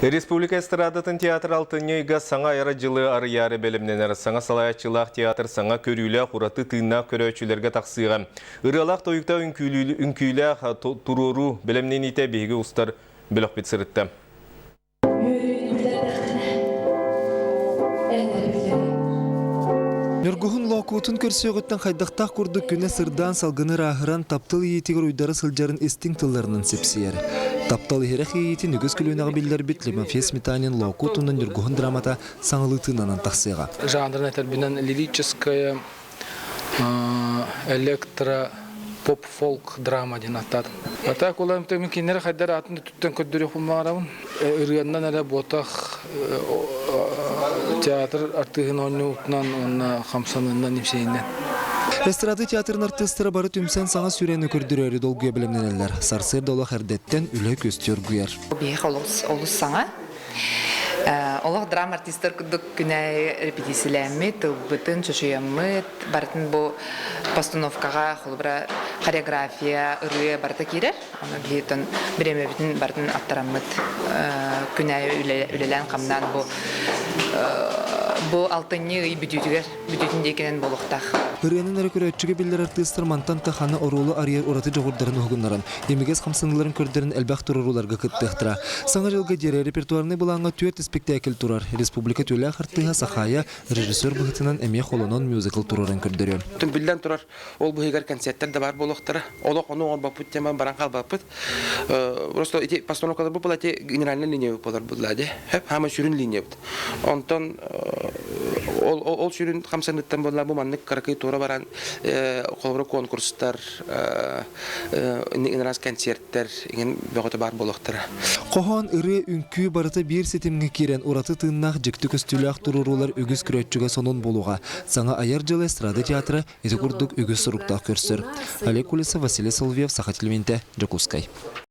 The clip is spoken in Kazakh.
Республика эстрадатын театр алтынйыга саңа айра жылы арыяры белімненер. Саңа салаячылақ театр саңа көрілі құраты тыынна көрөчілерге тақсыға. Үралақ тойықта үнкүйлі туруру білімнен ите бейгі ұстар білік бет сырытты. Нөргүхін лоқуытын көрсеғыттан қайдақтақ күрді күні сырдан салғыныр ағыран таптыл етігір ұйдары сылжарын эстің тылларынан сепсиер. Таптал ерек еті нүгіз күлуінағы білдер біт Лимофей Сметанин лоқуытынан нөргүхін драмата саңылытынанан тақсыға. Жанрына тәрбінен лирическая, электро, поп-фолк драма ден аттадым. Так оларым тәмін кейінері қайдар атын түттен көддері құмағарамын. Үргеннен әрі ботақ театр артығын оны ұтынан, оны қамсанынан немсейінен. Эстрады театрын артыстыры бары түмсен саңа сүрені көрдірері долгуя білімненелер. Сарсыр долы әрдеттен үлі көстер гүйер. Бейх олыс саңа. Олық драма артистер күдік күнә репетицияләмі, тылбытын, шошуямы, бартын бұл постановкаға қолыбыра хореография, ұрыя барта керер. Оны бейтін біреме бітін бартын аттарамыд күнә үлелән қамнан бұл алтынны бүтүтін декенен болуқтақ. Үренің әрі көрәтшіге білдер артыстыр мантан тақаны орулы арияр ораты жоғырдарын ұғынларын, емегез қамсыныларын көрдерін әлбәқ тұраруларға күттіқтіра. Саңа жылға дері репертуарны бұлаңа түйет спектакль тұрар. Республика төлі ақтыға сақая режиссер бұғытынан әме қолынан мюзикл тұрарын көрдері. Түн білден тұрар, ол бұғығар концерттер де бар болуқтары. Олық оны оң бапыт теман баран қал бапыт. Просто постановкалар бұл бұл генеральный линия болар бұлады. Хама шүрін линия бұд. Онтан ол шүрін қамсаныттан болар бұл маннық қарақай тура баран қолбыры конкурстар, инраз концерттер бөғіті бар болуқтары. Қоған үрі үнкі барыты бір сетімге керен ұраты тыыннақ жекті көстілі ақтырырулар үгіз күрәтчіге сонын болуға. Саңа аяр жылы эстрада театры еті күрдік үгіз сұрықтақ көрсір. Олег Кулесов, Василий Соловьев, Саха телевизионте, Джакускай.